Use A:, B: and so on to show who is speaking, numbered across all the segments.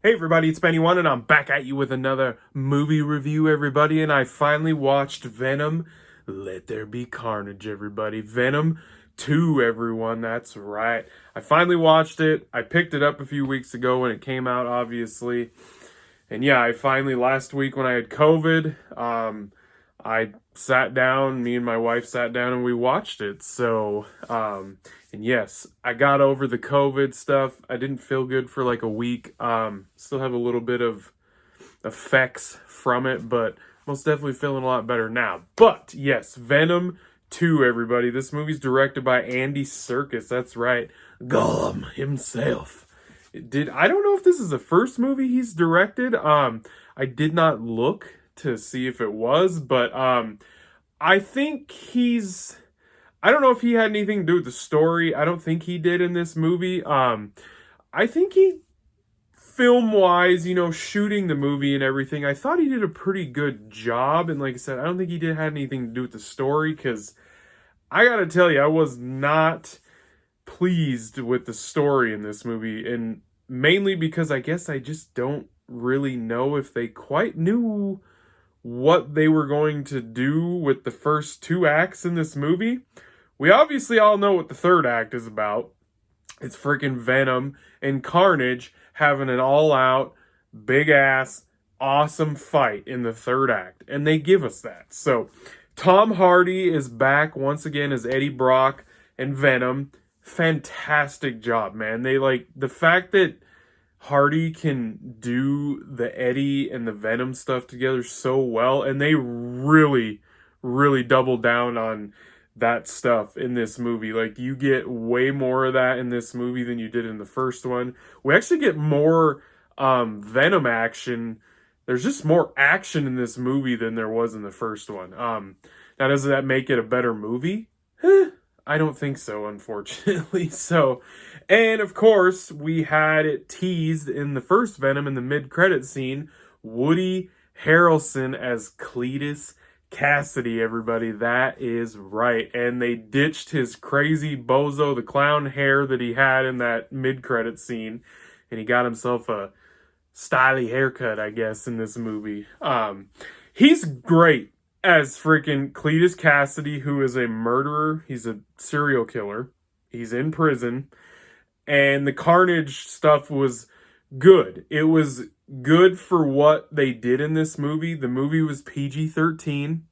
A: Hey everybody, it's Benny1 and I'm back at you with another movie review, everybody, and I finally watched Venom. Let there be carnage, everybody. Venom 2, everyone, that's right. I finally watched it. I picked it up a few weeks ago when it came out, obviously. And yeah, I finally, last week when I had COVID, I sat down, me and my wife sat down and we watched it. And yes, I got over the COVID stuff. I didn't feel good for like a week. Still have a little bit of effects from it, but most definitely feeling a lot better now. But yes, Venom 2, everybody. This movie's directed by Andy Serkis. That's right. Gollum himself. I don't know if this is the first movie he's directed. I did not look to see if it was, but I think I don't know if he had anything to do with the story. I don't think he did in this movie. I think he, film-wise, shooting the movie and everything, I thought he did a pretty good job. And like I said, I don't think he had anything to do with the story, because I gotta tell you, I was not pleased with the story in this movie, and mainly because I guess I just don't really know if they quite knew what they were going to do with the first two acts in this movie. We obviously all know what the third act is about. It's freaking Venom and Carnage having an all-out, big-ass, awesome fight in the third act. And they give us that. So, Tom Hardy is back once again as Eddie Brock and Venom. Fantastic job, man. The fact that Hardy can do the Eddie and the Venom stuff together so well, and they really, really double down on that stuff in this movie. Like, you get way more of that in this movie than you did in the first one. We actually get more Venom action. There's just more action in this movie than there was in the first one. Now, does that make it a better movie? I don't think so, unfortunately. And of course, we had it teased in the first Venom in the mid-credit scene, Woody Harrelson as Cletus Cassidy, everybody. That is right. And they ditched his crazy Bozo the Clown hair that he had in that mid-credit scene, and he got himself a stylish haircut, I guess, in this movie. He's great as freaking Cletus Cassidy, who is a murderer. He's a serial killer. He's in prison. And the Carnage stuff was good. It was good for what they did in this movie. The movie was PG-13.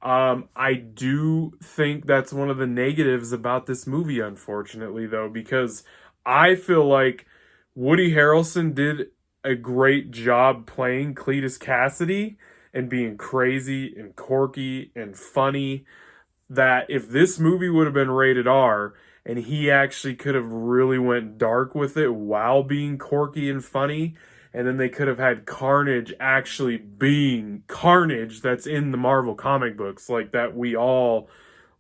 A: I do think that's one of the negatives about this movie, unfortunately, though, because I feel like Woody Harrelson did a great job playing Cletus Cassidy and being crazy and quirky and funny, that if this movie would have been rated R and he actually could have really went dark with it while being quirky and funny, and then they could have had Carnage actually being Carnage that's in the Marvel comic books, like, that we all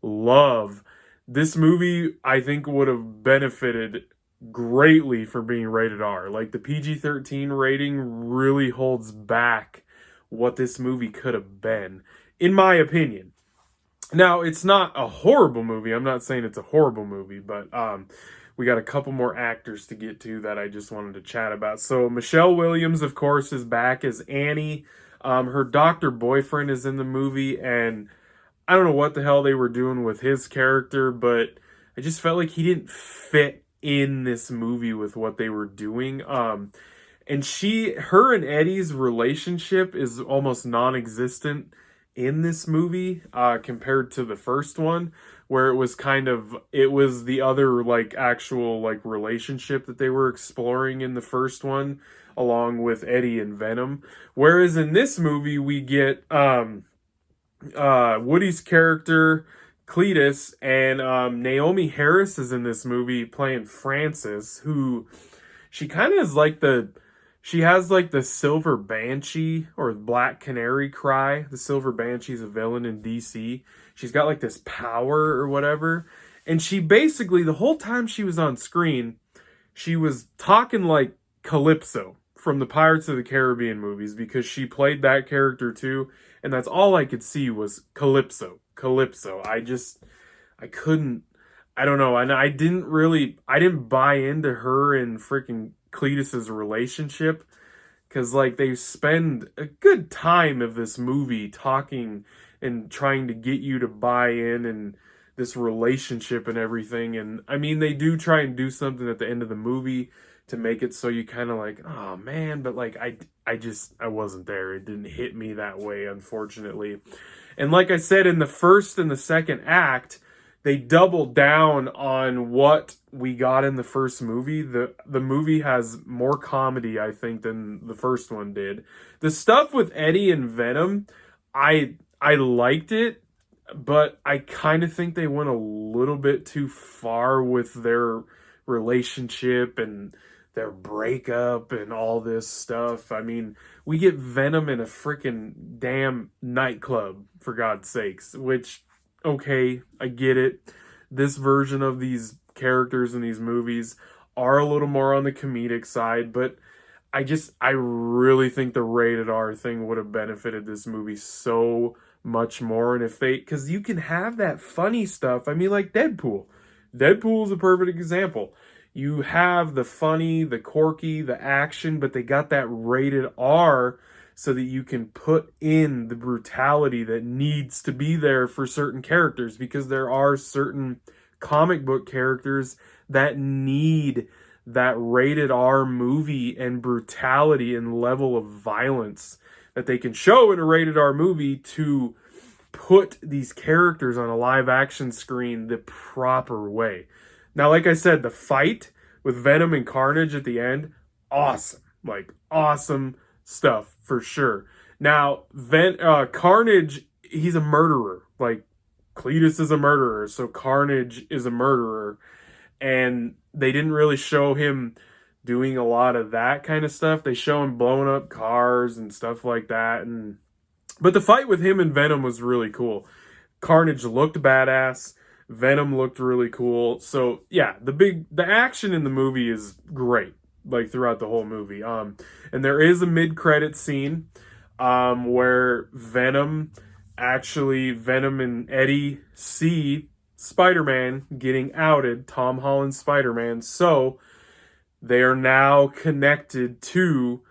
A: love, this movie, I think, would have benefited greatly for being rated R. Like, the PG-13 rating really holds back what this movie could have been, in my opinion. Now, it's not a horrible movie. I'm not saying it's a horrible movie, but we got a couple more actors to get to that I just wanted to chat about. So, Michelle Williams, of course, is back as Annie. Her doctor boyfriend is in the movie, and I don't know what the hell they were doing with his character, but I just felt like he didn't fit in this movie with what they were doing. And her and Eddie's relationship is almost non-existent in this movie, compared to the first one, where it was the other, like, actual, like, relationship that they were exploring in the first one, along with Eddie and Venom. Whereas in this movie, we get Woody's character, Cletus, and Naomi Harris is in this movie playing Frances, who she kind of is like she has like the Silver Banshee or Black Canary cry. The Silver Banshee's a villain in DC. She's got like this power or whatever. And she basically, the whole time she was on screen, she was talking like Calypso from the Pirates of the Caribbean movies, because she played that character too. And that's all I could see was Calypso. I couldn't, I don't know. And I didn't buy into her and freaking Cletus's relationship. because like they spend a good time of this movie talking and trying to get you to buy in and this relationship and everything. And I mean, they do try and do something at the end of the movie to make it so you kind of like, oh man, but like I wasn't there. It didn't hit me that way, unfortunately. And like I said, in the first and the second act, they doubled down on what we got in the first movie. The movie has more comedy, I think, than the first one did. The stuff with Eddie and Venom, I liked it, but I kind of think they went a little bit too far with their relationship and their breakup and all this stuff. I mean, we get Venom in a freaking damn nightclub, for God's sakes, which, okay, I get it. This version of these characters in these movies are a little more on the comedic side, but I really think the rated R thing would have benefited this movie so much more. And if they, because you can have that funny stuff. I mean, like Deadpool. Deadpool is a perfect example. You have the funny, the quirky, the action, but they got that rated R so that you can put in the brutality that needs to be there for certain characters, because there are certain comic book characters that need that rated R movie and brutality and level of violence that they can show in a rated R movie to put these characters on a live action screen the proper way. Now, like I said, the fight with Venom and Carnage at the end, awesome. Like, awesome stuff, for sure. Now, Carnage, he's a murderer. Like, Cletus is a murderer, so Carnage is a murderer. And they didn't really show him doing a lot of that kind of stuff. They show him blowing up cars and stuff like that. But the fight with him and Venom was really cool. Carnage looked badass. Venom looked really cool. So yeah, the action in the movie is great, like throughout the whole movie. And there is a mid-credit scene where Venom and Eddie see Spider-Man getting outed, Tom Holland's Spider-Man. So they are now connected to,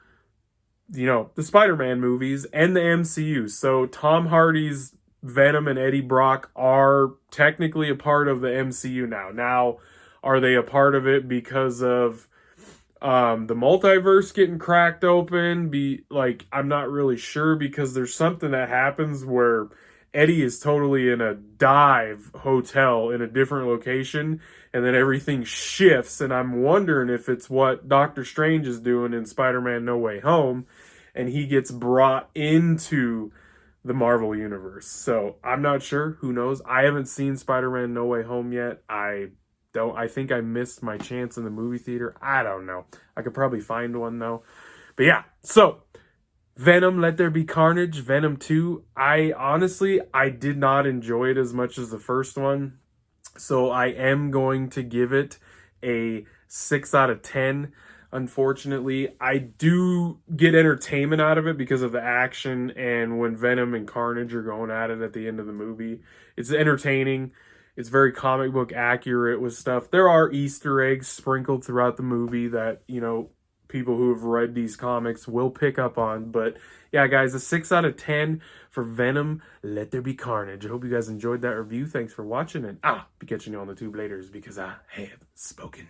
A: the Spider-Man movies and the MCU. So Tom Hardy's Venom and Eddie Brock are technically a part of the MCU now. Now, are they a part of it because of the multiverse getting cracked open? I'm not really sure, because there's something that happens where Eddie is totally in a dive hotel in a different location, and then everything shifts, and I'm wondering if it's what Doctor Strange is doing in Spider-Man No Way Home, and he gets brought into the Marvel Universe. So, I'm not sure. Who knows? I haven't seen Spider-Man No Way Home yet. I think I missed my chance in the movie theater. I don't know. I could probably find one, though. But yeah, so Venom, Let There Be Carnage, Venom 2. I did not enjoy it as much as the first one. So I am going to give it a 6 out of 10. Unfortunately, I do get entertainment out of it because of the action, and when Venom and Carnage are going at it at the end of the movie, it's entertaining. It's very comic book accurate with stuff. There are Easter eggs sprinkled throughout the movie that, people who have read these comics will pick up on. But yeah, guys, a 6 out of 10 for Venom, Let There Be Carnage. I hope you guys enjoyed that review. Thanks for watching, and be catching you on the tube later, because I have spoken.